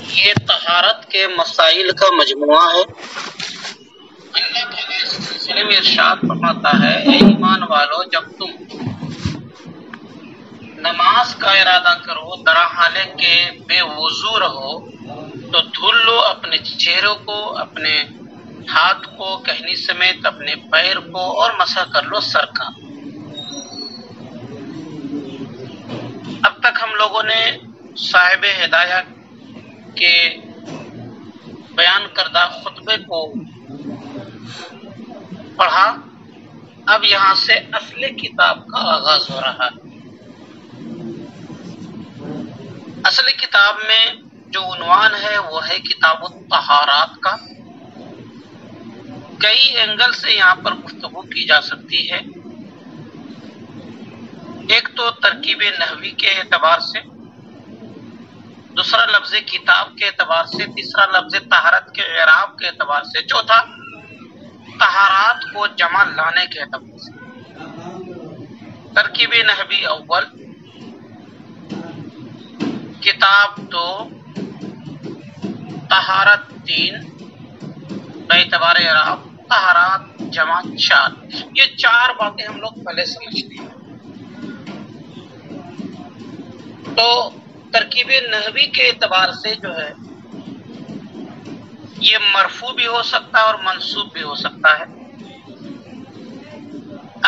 یہ طہارت کے مسائل کا مجموعہ ہے۔ اللہ تعالیٰ اس سلسلے میں ارشاد فرماتا ہے، اے ایمان والو، جب تم نماز کا ارادہ کرو در حالے کہ بے وضو رہو تو دھل لو اپنے چہروں کو، اپنے ہاتھ کو کہنی سمیت اپنے پیر کو، اور مسح کر لو سر کا۔ اب تک ہم لوگوں نے صاحب ہدایہ کے بیان کردہ خطبے کو پڑھا۔ اب یہاں سے اصل کتاب کا آغاز ہو رہا ہے۔ اصل کتاب میں جو عنوان ہے وہ ہے کتاب الطہارات کا۔ کئی اینگل سے یہاں پر گفتگو کی جا سکتی ہے۔ ایک تو ترکیب نحوی کے اعتبار سے، دوسرا لفظ کتاب کے اعتبار سے، تیسرا لفظ طہارت کے اعراب کے اعتبار سے، چوتھا طہارات کو جمع لانے کے اعتبار سے۔ ترکیب نحوی اول، کتاب دو، طہارت تین، باعتبار اعراب طہارات جمع چار۔ یہ چار باتیں ہم لوگ پہلے سمجھتے ہیں۔ تو ترکیب نحوی کے اعتبار سے جو ہے یہ مرفوع بھی ہو سکتا ہے اور منصوب بھی ہو سکتا ہے۔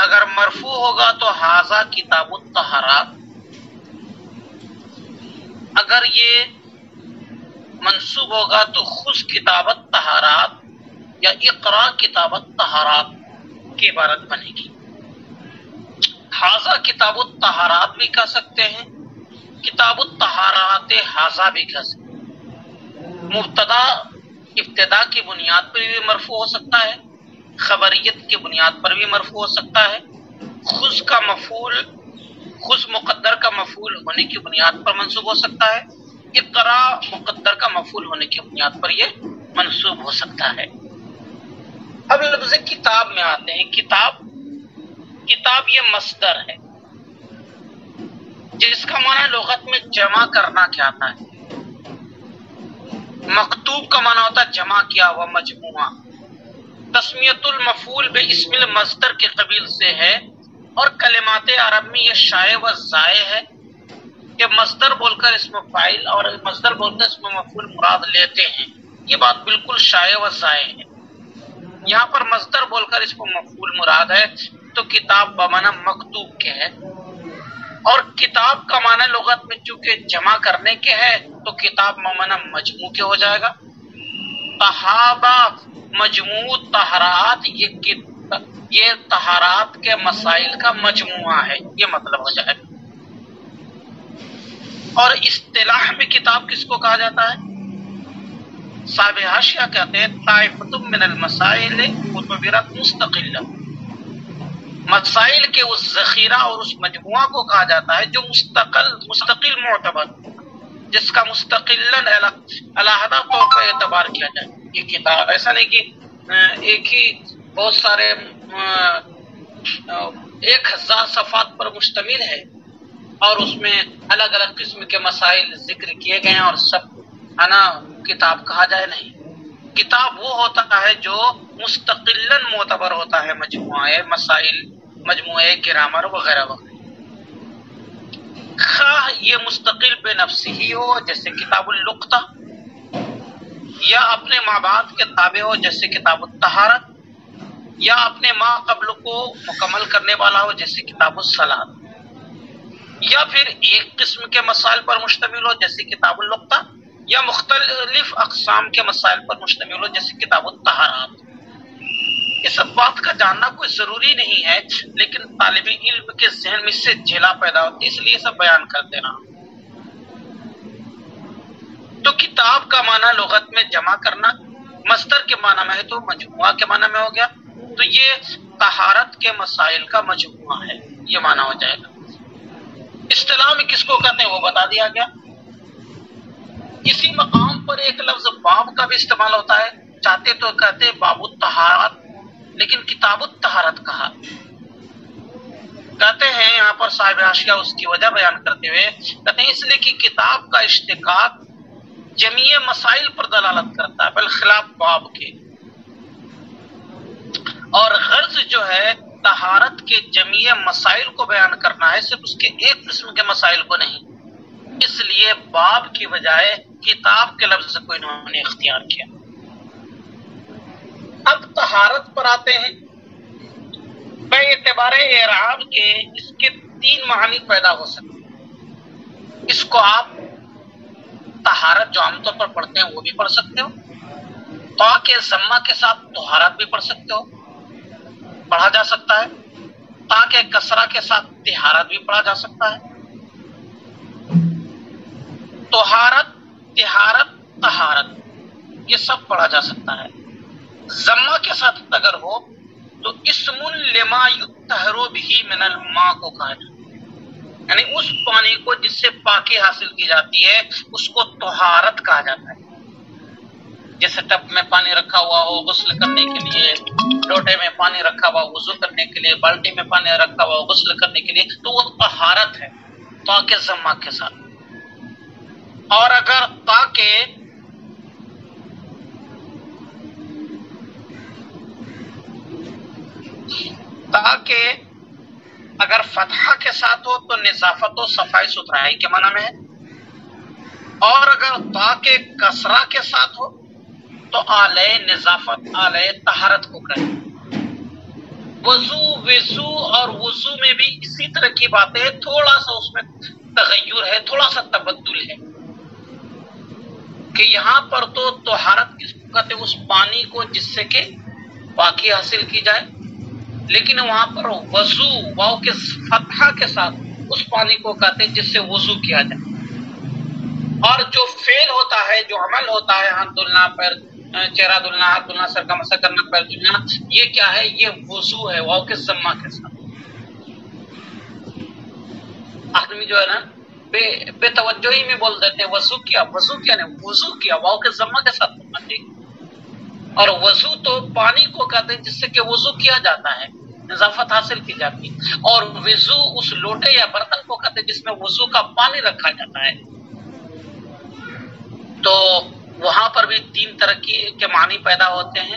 اگر مرفوع ہوگا تو ھذا کتاب الطہارات، اگر یہ منصوب ہوگا تو خذ کتاب الطہارات یا اقرا کتاب الطہارات کی عبارت بنے گی۔ ھذا کتاب الطہارات بھی کہہ سکتے ہیں، کتاب الطہارات ھذا بھی کہہ سکتے ہیں۔ مبتدا ابتدا کی بنیاد پر بھی مرفوع ہو سکتا ہے، خبریت کی بنیاد پر بھی مرفوع ہو سکتا ہے۔ خذ کا مفعول، خذ مقدر کا مفعول ہونے کی بنیاد پر منصوب ہو سکتا ہے، اقرا مقدر کا مفعول ہونے کی بنیاد پر یہ منصوب ہو سکتا ہے۔ اب لفظ کتاب میں آتے ہیں۔ کتاب یہ مصدر ہے جس کا معنی لغت میں جمع کرنا کیا آتا ہے۔ مکتوب کا معنی ہوتا ہے جمع کیا ہوا، مجموعہ۔ تسمیت المفعول بے اسم المصدر کے قبیل سے ہے، اور کلمات عرب میں یہ شائع و زائع ہے کہ مصدر بول کر اسم فاعل اور مصدر بول کر اسم مفعول مراد لیتے ہیں۔ یہ بات بالکل شائع و زائع ہے۔ یہاں پر مصدر بول کر اسم مفعول مراد ہے تو کتاب بمعنی مکتوب کے ہے، اور کتاب کا معنی لغت میں چونکہ جمع کرنے کے ہے تو کتاب بمعنی مجموع کے ہو جائے گا۔ طہابہ مجموع طہارات، یہ طہارات کے مسائل کا مجموعہ ہے، یہ مطلب ہو جائے گا۔ اور اصطلاح میں کتاب کس کو کہا جاتا ہے؟ صاحب حاشیہ کہتے ہیں طائفۃ من المسائل متبرۃ مستقلہ، مسائل کے اس ذخیرہ اور اس مجموعہ کو کہا جاتا ہے جو مستقل معتبر، جس کا مستقلاً علیحدہ طور پر اعتبار کیا جائے۔ یہ کتاب ایسا نہیں کہ ایک ہی بہت سارے 1000 صفحات پر مشتمل ہے اور اس میں الگ الگ قسم کے مسائل ذکر کیے گئے ہیں اور سب ہے نا کتاب کہا جائے، نہیں۔ کتاب وہ ہوتا ہے جو مستقلاً معتبر ہوتا ہے، مجموعہ مسائل، مجموعہ گرامر وغیرہ وغیرہ۔ خواہ یہ مستقل بے نفسی ہی ہو جیسے کتاب اللقطہ، یا اپنے ما بعد کے تابع ہو جیسے کتاب الطہارت، یا اپنے ما قبل کو مکمل کرنے والا ہو جیسے کتاب الصلاۃ، یا پھر ایک قسم کے مسائل پر مشتمل ہو جیسے کتاب اللقطہ، یا مختلف اقسام کے مسائل پر مشتمل ہو جیسے کتاب الطہارات۔ اس بات کا جاننا کوئی ضروری نہیں ہے، لیکن طالب علم کے ذہن میں اس سے جھلا پیدا ہوتی ہے، اس لیے سب بیان کر دینا۔ تو کتاب کا معنی لغت میں جمع کرنا، مصدر کے معنی میں ہے تو مجموعہ کے معنی میں ہو گیا، تو یہ طہارت کے مسائل کا مجموعہ ہے، یہ معنی ہو جائے گا۔ اصطلاح میں کس کو کہتے ہیں وہ بتا دیا گیا۔ اسی مقام پر ایک لفظ باب کا بھی استعمال ہوتا ہے، چاہتے تو کہتے باب الطہارات، لیکن کتاب الطہارت کہا۔ کہتے ہیں یہاں پر صاحب حاشیہ اس کی وجہ بیان کرتے ہوئے کہتے ہیں اس لیے کہ کتاب کا اشتقاق جمیع مسائل پر دلالت کرتا ہے بالخلاف باب کے، اور غرض جو ہے طہارت کے جمیع مسائل کو بیان کرنا ہے، صرف اس کے ایک قسم کے مسائل کو نہیں، اس لیے باب کی بجائے کتاب کے لفظ کو انہوں نے اختیار کیا۔ اب طہارت پر آتے ہیں۔ بے اعتبار اعراب کے اس کے تین معنی پیدا ہو سکتے ہیں۔ اس کو آپ طہارت جو عام طور پر پڑھتے ہیں وہ بھی پڑھ سکتے ہو، تو کے ضمہ کے ساتھ طہارت بھی پڑھ سکتے ہو، پڑھا جا سکتا ہے، تاکہ کسرہ کے ساتھ طہارت بھی پڑھا جا سکتا ہے۔ طہارت، طہارت، طہارت یہ سب پڑھا جا سکتا ہے۔ ضمہ کے ساتھ اگر ہو تو اسم لما یطہر بہ من الماء کو کہا جاتا ہے، یعنی اس پانی کو جس سے پاکی حاصل کی جاتی ہے اس کو طہارت کہا جاتا ہے۔ جیسے ٹب میں پانی رکھا ہوا ہو غسل کرنے کے لیے، لوٹے میں پانی رکھا ہوا وضو کرنے کے لیے، بالٹی میں پانی رکھا ہوا غسل کرنے کے لیے، تو وہ طہارت ہے تا کے ضمہ کے ساتھ۔ اور اگر تاکہ اگر فتحہ کے ساتھ ہو تو نظافت و صفائی ستھرائی کے معنی میں ہے، اور اگر تاکہ کسرہ کے ساتھ ہو تو آلے نظافت، آلے طہارت کو کرے۔ وضو اور وضو میں بھی اسی طرح کی باتیں، تھوڑا سا اس میں تغیر ہے، تھوڑا سا تبدل ہے، کہ یہاں پر تو طہارت کس کو کہتے ہیں؟ اس پانی کو جس سے کہ پاکی حاصل کی جائے، لیکن وہاں پر وضو واو کے فتحہ کے ساتھ اس پانی کو کہتے ہیں جس سے وضو کیا جائے۔ اور جو فعل ہوتا ہے، جو عمل ہوتا ہے، ہاتھ دھلنا، پیر چہرہ دھلنا، ہاتھ دھلنا، سر کا مسح کرنا، پیر دھلنا، یہ کیا ہے؟ یہ وضو ہے واو کے ضمہ کے ساتھ۔ آدمی جو ہے نا بے توجہی میں بول دیتے ہیں وضو کیا، وضو کیا نہیں، وضو کیا واو کے ضمہ کے ساتھ بولنا چاہیے۔ اور وضو تو پانی کو کہتے ہیں جس سے کہ وضو کیا جاتا ہے، نظافت حاصل کی جاتی ہے، اور وضو اس لوٹے یا برتن کو کہتے ہیں جس میں وضو کا پانی رکھا جاتا ہے۔ تو وہاں پر بھی تین طرح کے معنی پیدا ہوتے ہیں،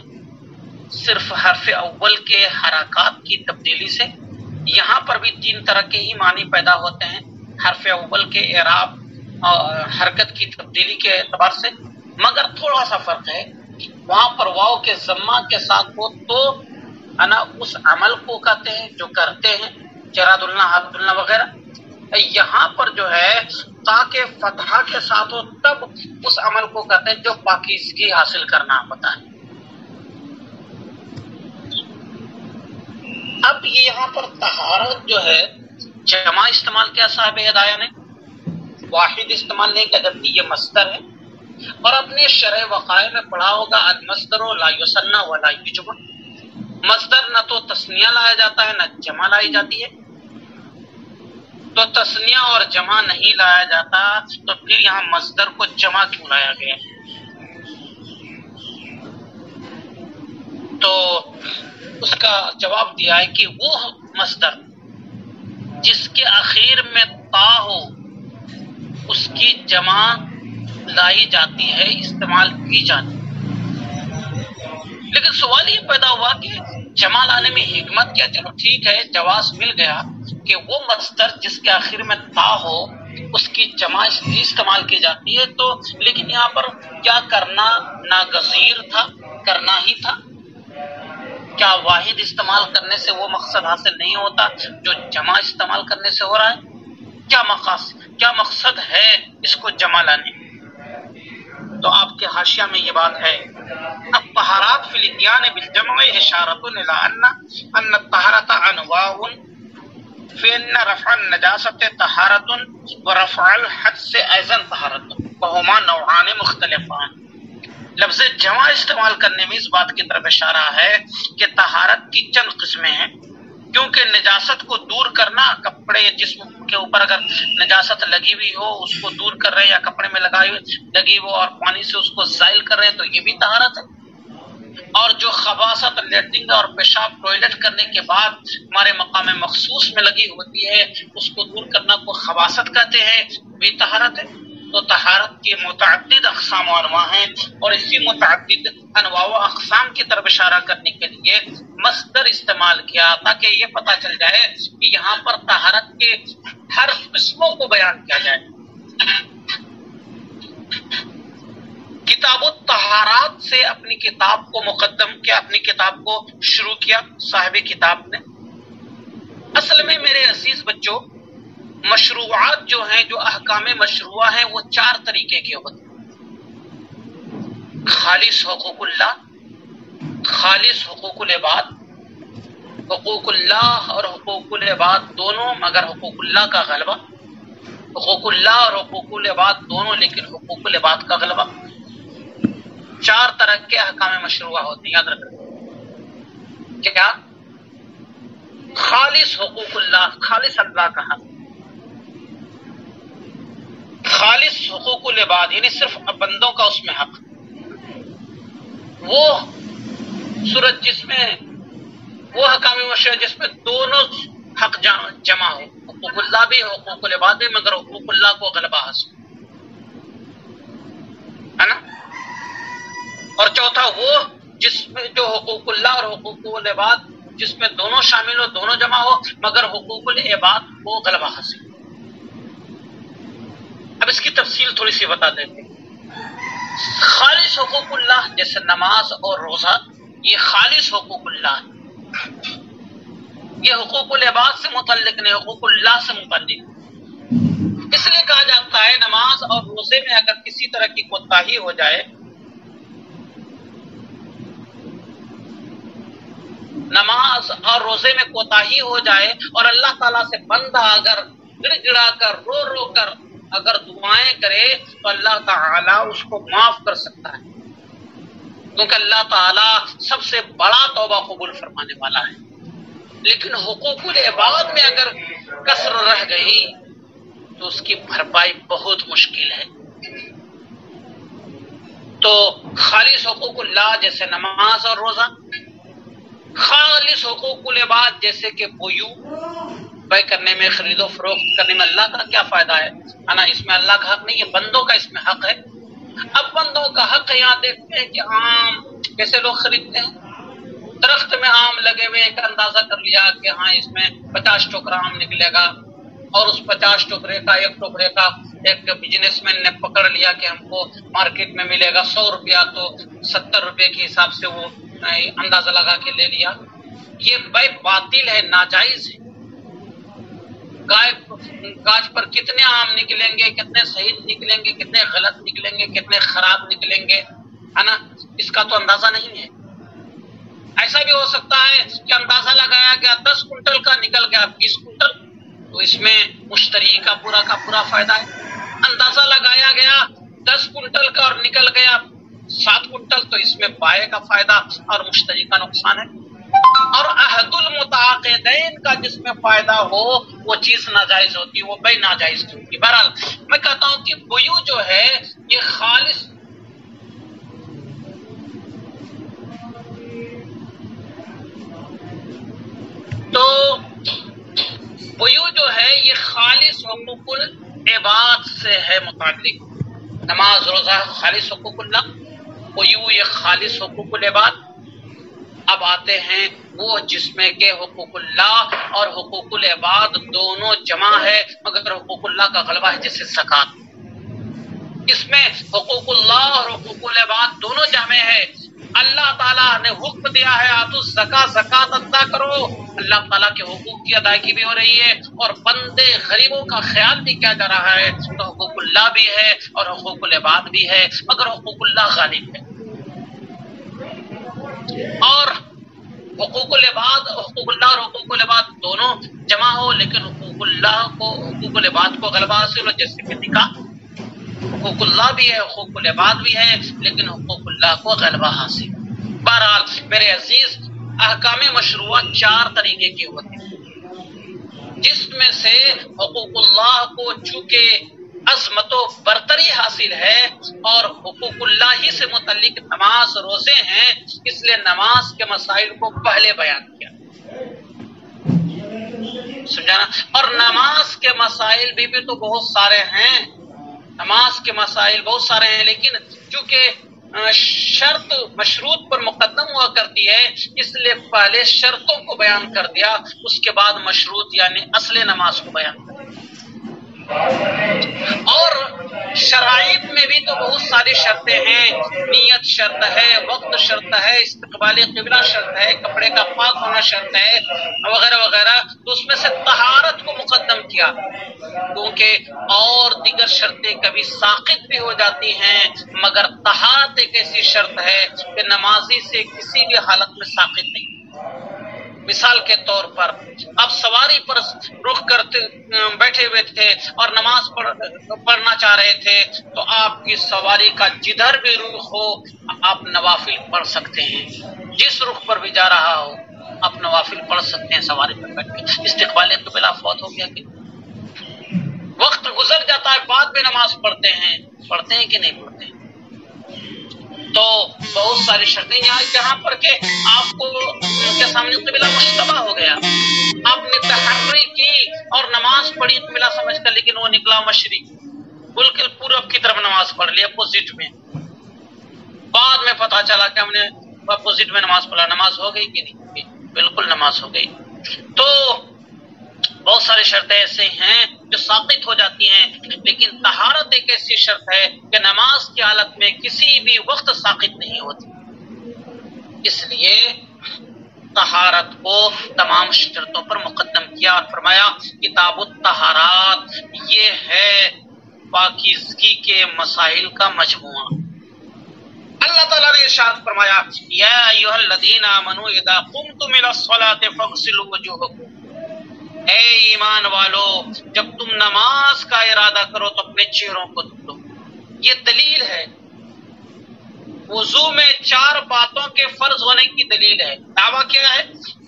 صرف حرف اول کے حرکات کی تبدیلی سے۔ یہاں پر بھی تین طرح کے ہی معنی پیدا ہوتے ہیں، حرف اول کے اعراب اور حرکت کی تبدیلی کے اعتبار سے، مگر تھوڑا سا فرق ہے۔ وہاں پر واو کے ضمہ کے ساتھ ہو تو اس عمل کو کہتے ہیں جو کرتے ہیں، چہرہ دھلنا، ہاتھ دھلنا وغیرہ۔ یہاں پر جو ہے تاکہ فتحہ کے ساتھ ہو تب اس عمل کو کہتے ہیں جو پاکیزگی حاصل کرنا ہوتا ہے۔ اب یہاں پر طہارت جو ہے جمع استعمال کیا صاحب ہدایہ نے، واحد استعمال نہیں کیا، جبکہ یہ مصدر ہے، اور اپنے شرح وقائع میں پڑھا ہوگا المصدر لا یثنى ولا یجمع، مصدر نہ تو تثنیہ لایا جاتا ہے نہ جمع لائی جاتی ہے، تو تثنیہ اور جمع نہیں لایا جاتا تو پھر یہاں مصدر کو جمع کیوں لایا گیا؟ تو اس کا جواب دیا ہے کہ وہ مصدر جس کے آخر میں تا ہو اس کی جمع لائی جاتی ہے، استعمال کی جاتی ہے۔ لیکن سوال یہ پیدا ہوا کہ جمع لانے میں حکمت کیا؟ چلو ٹھیک ہے، جواز مل گیا کہ وہ مصدر جس کے آخر میں تا ہو اس کی جمع استعمال کی جاتی ہے، تو لیکن یہاں پر کیا کرنا ناگزیر تھا، کرنا ہی تھا؟ کیا واحد استعمال کرنے سے وہ مقصد حاصل نہیں ہوتا جو جمع استعمال کرنے سے ہو رہا ہے؟ کیا مقصد ہے اس کو جمع لانے؟ تو آپ کے حاشیہ میں یہ بات ہے، الطہارات فی الاتیان بالجمع اشارۃ الی ان الطہارۃ انواع فإن رفع النجاسۃ طہارۃ ورفع الحدث ایضا طہارۃ وہما نوعان مختلفان۔ لفظ جمع استعمال کرنے میں اس بات کی طرف اشارہ ہے کہ طہارت کی چند قسمیں ہیں، کیونکہ نجاست کو دور کرنا، کپڑے یا جسم کے اوپر اگر نجاست لگی ہوئی ہو اس کو دور کر رہے ہیں، یا کپڑے میں لگی ہو اور پانی سے اس کو زائل کر رہے ہیں تو یہ بھی طہارت ہے۔ اور جو خباثت لیٹرنگ اور پیشاب ٹوائلٹ کرنے کے بعد ہمارے مقام مخصوص میں لگی ہوتی ہے اس کو دور کرنا کو خباثت کہتے ہیں، بھی طہارت ہے۔ تو طہارت کی متعدد اقسام و انواع ہیں، اور اسی متعدد انواع و اقسام کی طرف اشارہ کرنے کے لیے مصدر استعمال کیا، تاکہ یہ پتہ چل جائے کہ یہاں پر طہارت کے ہر قسموں کو بیان کیا جائے۔ کتاب الطہارات سے اپنی کتاب کو مقدم کیا، اپنی کتاب کو شروع کیا صاحب کتاب نے۔ اصل میں میرے عزیز بچوں، مشروعات جو ہیں، جو احکام مشروعہ ہیں، وہ 4 طریقے کے ہوتے ہیں: خالص حقوق اللہ، خالص حقوق العباد، حقوق اللہ اور حقوق العباد دونوں مگر حقوق اللہ کا غلبہ، حقوق اللہ اور حقوق العباد دونوں لیکن حقوق العباد کا غلبہ۔ 4 طرح کے احکام مشروعہ ہوتے ہیں، یاد رکھیں۔ کیا؟ خالص حقوق اللہ، خالص اللہ کا حق، خالص حقوق العباد یعنی صرف بندوں کا اس میں حق، وہ صورت جس میں وہ احکام مشروعہ جس میں دونوں حق جمع ہو، حقوق اللہ بھی حقوق العباد بھی، مگر حقوق اللہ کو غلبہ حاصل ہے نا۔ اور چوتھا وہ جس میں جو حقوق اللہ اور حقوق العباد جس میں دونوں شامل ہو، دونوں جمع ہو، مگر حقوق العباد کو غلبہ حاصل۔ اب اس کی تفصیل تھوڑی سی بتا دیتے ہیں۔ خالص حقوق اللہ جیسے نماز اور روزہ، یہ خالص حقوق اللہ ہے، یہ حقوق العباد سے متعلق نہیں، حقوق اللہ سے متعلق۔ اس لیے کہا جاتا ہے نماز اور روزے میں اگر کسی طرح کی کوتاہی ہو جائے، نماز اور روزے میں کوتاہی ہو جائے اور اللہ تعالیٰ سے بندہ اگر گڑ گڑا کر رو رو کر اگر دعائیں کرے تو اللہ تعالیٰ اس کو معاف کر سکتا ہے، کیونکہ اللہ تعالیٰ سب سے بڑا توبہ قبول فرمانے والا ہے۔ لیکن حقوق العباد میں اگر کسر رہ گئی تو اس کی بھرپائی بہت مشکل ہے۔ تو خالص حقوق اللہ جیسے نماز اور روزہ، خالص حقوق العباد جیسے کہ بے کرنے میں، خرید و فروخت کرنے میں اللہ کا کیا فائدہ ہے نا، اس میں اللہ کا حق نہیں ہے، بندوں کا اس میں حق ہے۔ اب بندوں کا حق ہے، یہاں دیکھتے ہیں کہ آم کیسے لوگ خریدتے ہیں، درخت میں آم لگے ہوئے، ایک اندازہ کر لیا کہ ہاں اس میں 50 ٹوکرا آم نکلے گا، اور اس 50 ٹوکرے کا ایک ٹوکرے کا ایک بزنس مین نے پکڑ لیا کہ ہم کو مارکیٹ میں ملے گا 100 روپیہ، تو 70 روپے کے حساب سے وہ اندازہ لگا کے لے لیا۔ یہ بے باطل ہے، ناجائز ہے۔ گاچھ پر کتنے آم نکلیں گے، کتنے صحیح نکلیں گے، کتنے غلط نکلیں گے، کتنے خراب نکلیں گے، ہے نا، اس کا تو اندازہ نہیں ہے۔ ایسا بھی ہو سکتا ہے کہ اندازہ لگایا گیا 10 کنٹل کا، نکل گیا 20 کنٹل، تو اس میں مشتری کا پورا فائدہ ہے۔ اندازہ لگایا گیا 10 کنٹل کا اور نکل گیا 7 کنٹل، تو اس میں بائع کا فائدہ اور مشتری کا نقصان ہے۔ اور عہد المتعاقدین کا جس میں فائدہ ہو وہ چیز ناجائز ہوتی ہے، وہ بے ناجائز ہوتی ہے۔ بہرحال میں کہتا ہوں کہ بیع جو ہے یہ خالص تو بیع جو ہے یہ خالص حقوق العباد سے ہے متعلق۔ نماز روزہ خالص حقوق اللہ، بیع یہ خالص حقوق العباد۔ اب آتے ہیں وہ جس میں کہ حقوق اللہ اور حقوق العباد دونوں جمع ہے مگر حقوق اللہ کا غلبہ ہے، جیسے زکوٰۃ۔ اس میں حقوق اللہ اور حقوق العباد دونوں جمع ہے۔ اللہ تعالیٰ نے حکم دیا ہے آتوا الزکاۃ، زکوٰۃ ادا کرو، اللہ تعالیٰ کے حقوق کی ادائیگی بھی ہو رہی ہے اور بندے غریبوں کا خیال بھی کیا جا رہا ہے، تو حقوق اللہ بھی ہے اور حقوق العباد بھی ہے، مگر حقوق اللہ غالب ہے۔ اور حقوق العباد، حقوق اللہ اور حقوق العباد دونوں جمع ہو لیکن حقوق اللہ کو، حقوق العباد کو غلبہ حاصل ہو، جیسے کہ نکاح، حقوق اللہ بھی ہے، حقوق العباد بھی ہے، لیکن حقوق اللہ کو غلبہ حاصل۔ بہرحال میرے عزیز، احکام مشروعہ 4 طریقے کے ہوتے ہیں، جس میں سے حقوق اللہ کو چونکہ عظمت و برتری حاصل ہے اور حقوق اللہ ہی سے متعلق نماز روزے ہیں، اس لیے نماز کے مسائل کو پہلے بیان کیا، سمجھانا۔ اور نماز کے مسائل بھی تو بہت سارے ہیں، نماز کے مسائل بہت سارے ہیں، لیکن چونکہ شرط مشروط پر مقدم ہوا کرتی ہے، اس لیے پہلے شرطوں کو بیان کر دیا، اس کے بعد مشروط یعنی اصل نماز کو بیان کر دیا۔ اور شرائط میں بھی تو بہت ساری شرطیں ہیں، نیت شرط ہے، وقت شرط ہے، استقبال قبلہ شرط ہے، کپڑے کا پاک ہونا شرط ہے، وغیرہ وغیرہ۔ تو اس میں سے طہارت کو مقدم کیا، کیونکہ اور دیگر شرطیں کبھی ساقط بھی ہو جاتی ہیں، مگر طہارت ایک ایسی شرط ہے کہ نمازی سے کسی بھی حالت میں ساقط نہیں۔ مثال کے طور پر آپ سواری پر رخ کرتے بیٹھے ہوئے تھے اور نماز پڑھنا چاہ رہے تھے، تو آپ کی سواری کا جدھر بھی رخ ہو آپ نوافل پڑھ سکتے ہیں، جس رخ پر بھی جا رہا ہو آپ نوافل پڑھ سکتے ہیں سواری پر بیٹھ کے۔ استقبال قبلہ فوت ہو گیا کہ وقت گزر جاتا ہے، بعد میں نماز پڑھتے ہیں کہ نہیں پڑھتے ہیں؟ تو بہت ساری شرطیں یہاں پر کہ آپ کو ان کے سامنے قبلہ مشتبہ ہو گیا، آپ نے تحری کی اور نماز پڑھی قبلہ سمجھ کر، لیکن وہ نکلا مشرق، بالکل پورب کی طرف نماز پڑھ لی اپوزٹ میں، بعد میں پتا چلا کہ ہم نے اپوزٹ میں نماز پڑھا، نماز ہو گئی کہ نہیں؟ بالکل نماز ہو گئی۔ تو بہت ساری شرطیں ایسے ہیں جو ساقط ہو جاتی ہیں، لیکن طہارت ایک ایسی شرط ہے کہ نماز کی حالت میں کسی بھی وقت ساقط نہیں ہوتی، اس لیے طہارت کو تمام شرطوں پر مقدم کیا اور فرمایا کتاب الطہارات یہ ہے پاکیزگی کے مسائل کا مجموعہ۔ اللہ تعالیٰ نے ارشاد فرمایا یا ایھا الذین آمنوا اذا قمتم الی الصلاۃ فاغسلوا وجوہکم، اے ایمان والو جب تم نماز کا ارادہ کرو تو اپنے چہروں کو دھو۔ یہ دلیل ہے، وضو میں 4 باتوں کے فرض ہونے کی دلیل ہے۔ دعویٰ کیا ہے؟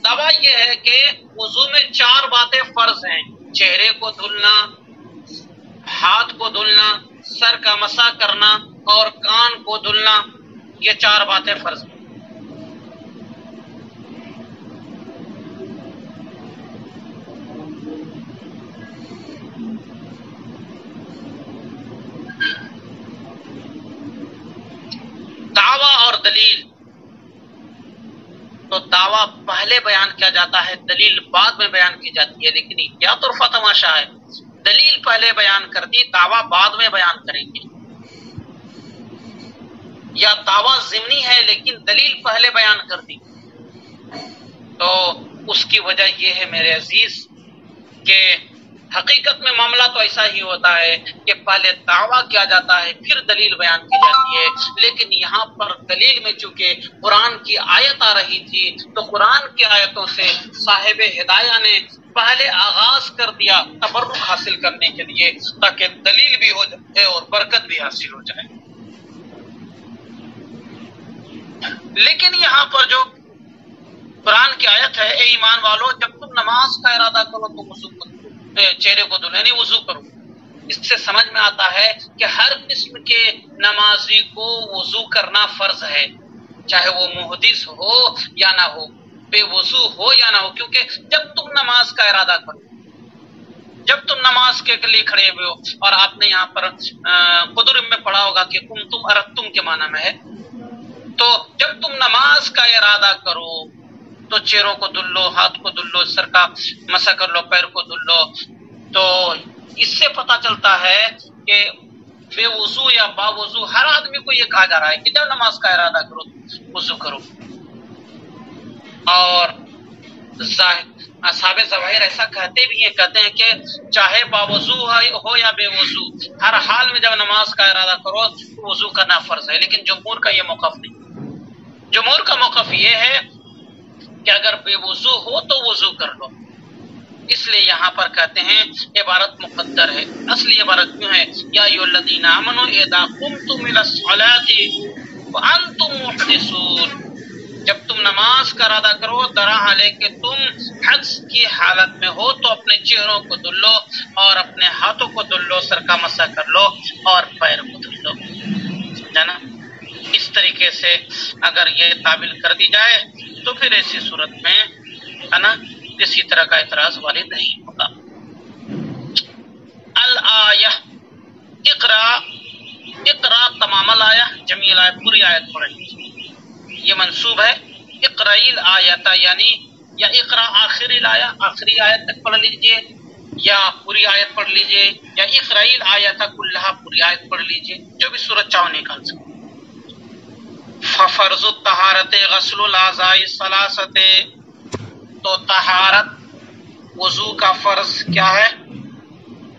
دعویٰ یہ ہے کہ وضو میں 4 باتیں فرض ہیں، چہرے کو دھلنا، ہاتھ کو دھلنا، سر کا مسح کرنا اور کان کو دھلنا، یہ 4 باتیں فرض ہیں۔ دعویٰ اور دلیل، تو دعویٰ پہلے بیان کیا جاتا ہے، دلیل بعد میں بیان کی جاتی ہے، لیکن یہ کیا طرفہ تماشا ہے، دلیل پہلے بیان کر دی، دعویٰ بعد میں بیان کریں گے، یا دعویٰ ضمنی ہے لیکن دلیل پہلے بیان کر دی۔ تو اس کی وجہ یہ ہے میرے عزیز کہ حقیقت میں معاملہ تو ایسا ہی ہوتا ہے کہ پہلے دعویٰ کیا جاتا ہے پھر دلیل بیان کی جاتی ہے، لیکن یہاں پر دلیل میں چونکہ قرآن کی آیت آ رہی تھی تو قرآن کی آیتوں سے صاحب ہدایہ نے پہلے آغاز کر دیا تبرک حاصل کرنے کے لیے، تاکہ دلیل بھی ہو جائے اور برکت بھی حاصل ہو جائے۔ لیکن یہاں پر جو قرآن کی آیت ہے، اے ایمان والو جب تم نماز کا ارادہ کرو تو وضو کرو، چہرے کو دھلو یعنی وضو کرو، اس سے سمجھ میں آتا ہے کہ ہر قسم کے نمازی کو وضو کرنا فرض ہے، چاہے وہ محدث ہو یا نہ ہو، بے وضو ہو یا نہ ہو، کیونکہ جب تم نماز کا ارادہ کرو، جب تم نماز کے لیے کھڑے ہوئے ہو، اور آپ نے یہاں پر قدر میں پڑھا ہوگا کہ تم ارتم کے معنی میں ہے، تو جب تم نماز کا ارادہ کرو تو چہروں کو دھل لو، ہاتھ کو دھل لو، سر کا مسح کر لو، پیر کو دھل لو۔ تو اس سے پتہ چلتا ہے کہ بے وضو یا با وضو ہر آدمی کو یہ کہا جا رہا ہے کہ جب نماز کا ارادہ کرو وضو کرو۔ اور اصحاب ظواہر ایسا کہتے بھی ہیں، کہتے ہیں کہ چاہے با وضو ہو یا بے وضو، ہر حال میں جب نماز کا ارادہ کرو وضو کرنا فرض ہے، لیکن جمہور کا یہ موقف نہیں۔ جمہور کا موقف یہ ہے کہ اگر بے وضو ہو تو وضو کر لو، اس لیے یہاں پر کہتے ہیں عبارت مقدر ہے۔ اصلی عبارت کیوں ہے؟ یا ایھا الذین آمنوا اذا قمتم الی الصلاۃ وانتم محدثون، جب تم نماز کا ارادہ کرو درا حالے کہ تم حدث کی حالت میں ہو تو اپنے چہروں کو دھل لو اور اپنے ہاتھوں کو دھل لو، سر کا مسح کر لو اور پیر کو دھل لو، سمجھا نا؟ اس طریقے سے اگر یہ تعبیر کر دی جائے تو پھر ایسی صورت میں ہے نا کسی طرح کا اعتراض وارد نہیں ہوگا۔ الآیہ اقرا تمام الآیہ جمیع الآیہ پوری آیت پڑھ لیجیے، یہ منصوب ہے اقرأ الآیت، یعنی یا اقرا آخری الآیہ آخری آیت تک پڑھ لیجیے، یا پوری آیت پڑھ لیجیے، یا اقرأ الآیت کلھا پوری آیت پڑھ لیجیے، جو بھی صورت چاہو نکال سکتے۔ ففرض الطہارت غسل الاعضاء الثلاثۃ، تو طہارت وضو کا فرض کیا ہے؟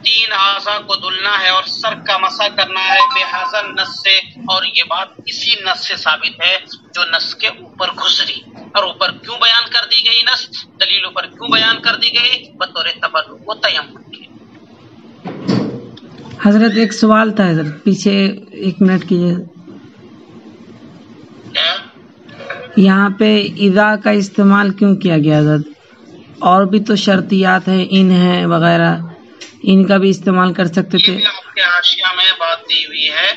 3 اعضاء کو دھلنا ہے اور سر کا مسح کرنا ہے، بہذا النص سے، اور یہ بات اسی نص سے ثابت ہے جو نص کے اوپر گزری۔ اور اوپر کیوں بیان کر دی گئی نص، دلیل اوپر کیوں بیان کر دی گئی؟ بطور تبرک و تیمم کے۔ حضرت ایک سوال تھا حضرت، پیچھے 1 منٹ کیجیے۔ یہاں پہ اذا کا استعمال کیوں کیا گیا حضرت؟ اور بھی تو شرطیات ہیں، ان ہیں وغیرہ، ان کا بھی استعمال کر سکتے تھے۔ یہ آپ کے حاشیہ میں بات دی ہوئی ہے،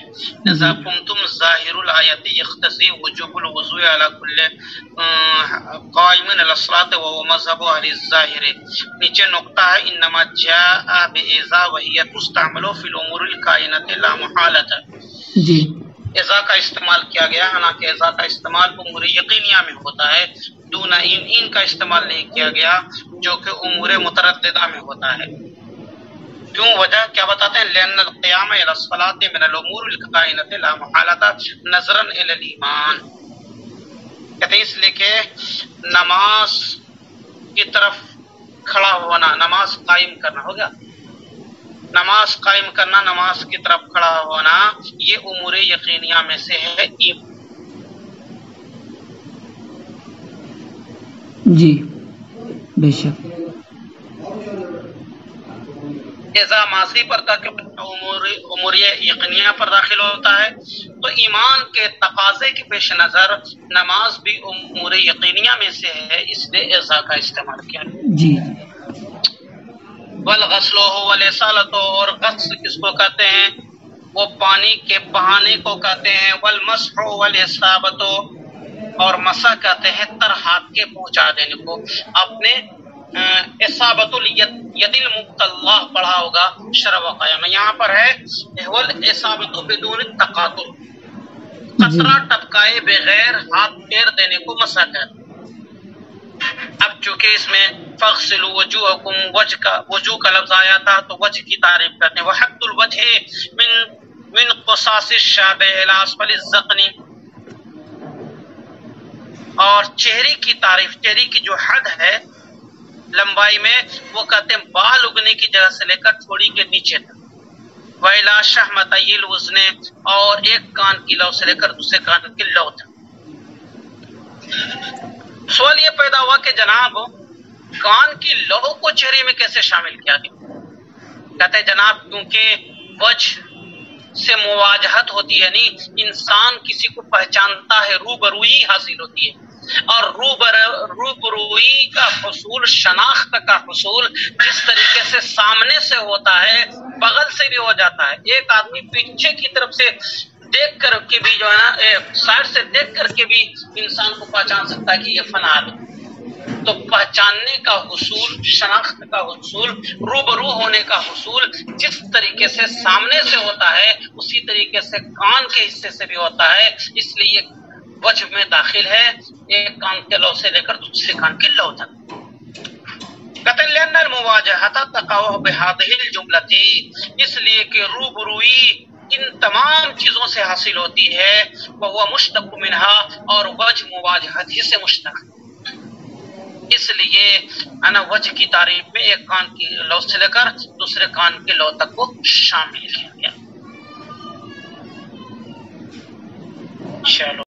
اذا قمتم ظاہر الآیت یقتضی وجوب الوضوء علی کل قائم علی الصلاۃ وهو مذهب اہل الظاہر۔ نیچے نقطہ ہے انما جاء باذا وهي تستعمل فی الامور الکائنۃ لا محالۃ۔ جی، اذا کا استعمال کیا گیا، حالانکہ اذا کا استعمال امور یقینیہ میں ہوتا ہے، دون ان کا استعمال نہیں کیا گیا جو کہ امور مترددہ میں ہوتا ہے۔ کیوں؟ وجہ کیا بتاتے ہیں؟ لأن القیام الی الصلاۃ من الامور الکائنۃ لا محالۃ نظرا الی الایمان، کہتے ہیں اس لیے کہ نماز کی طرف کھڑا ہونا، نماز قائم کرنا، ہو گیا نماز قائم کرنا، نماز کی طرف کھڑا ہونا، یہ امور یقینیہ میں سے ہے۔ جی بے شک۔ اذا ماضی پر امور یقینیہ پر داخل ہوتا ہے تو ایمان کے تقاضے کے پیش نظر نماز بھی امور یقینیہ میں سے ہے، اس لیے اذا کا استعمال کیا جی۔ والغسل والاصالۃ، اور غسل کس کو کہتے ہیں؟ وہ پانی کے بہانے کو کہتے ہیں۔ والمسح والاصابۃ، اور مسح کہتے ہیں تر ہاتھ کے پہنچا دینے کو۔ اپنے اصابۃ الید المبتلا پڑھا ہوگا شرح وقایہ میں، یہاں پر ہے والاصابۃ بدون التقاطر، قطرہ ٹپکائے بغیر ہاتھ پھیر دینے کو مسح کہتے ہیں۔ اب چونکہ اس میں فاغسلوا وجوہکم، وجوہ کا لفظ آیا تھا تو وجہ کی تعریف کرتے ہیں۔ وحد الوجہ من قصاص الشعر الی اسفل الذقن، اور چہرے کی تعریف، چہرے کی جو حد ہے لمبائی میں، وہ کہتے ہیں بال اگنے کی جگہ سے لے کر تھوڑی کے نیچے تک۔ وَإِلَى شَحْمَتَيِّ الْأُذْنِ، اور ایک کان کی لو سے لے کر دوسرے کان کی لو تک۔ سوال یہ پیدا ہوا کہ جناب کان کی لو کو چہرے میں کیسے شامل کیا گیا؟ کہتے ہیں جناب کیونکہ وجہ سے مواجہت ہوتی ہے، یعنی انسان کسی کو پہچانتا ہے، روبروئی حاصل ہوتی ہے، اور روبروئی کا حصول، شناخت کا حصول جس طریقے سے سامنے سے ہوتا ہے بغل سے بھی ہو جاتا ہے۔ ایک آدمی پیچھے کی طرف سے دیکھ کر کے بھی جو ہے نا، سائڈ سے دیکھ کر کے بھی انسان کو پہچان سکتا ہے کہ یہ فلاں آدمی۔ تو پہچاننے کا حصول، شناخت کا حصول، روبرو ہونے کا حصول جس طریقے سے سامنے سے ہوتا ہے اسی طریقے سے کان کے حصے سے بھی ہوتا ہے، اس لیے یہ وجہ میں داخل ہے، ایک کان کے لو سے لے کر دوسرے کان کے لو تک۔ کہتے ہیں لأن المواجہۃ تقع بہذہ الجملۃ، اس لیے کہ روبروئی ان تمام چیزوں سے حاصل ہوتی ہے، وہو مشتق منہا، اور وجہ مواجہت ہی سے مشتق، اس لیے انا وجہ کی تعریف میں ایک کان کی لو سے لے کر دوسرے کان کے لو تک کو شامل کیا گیا۔ چلو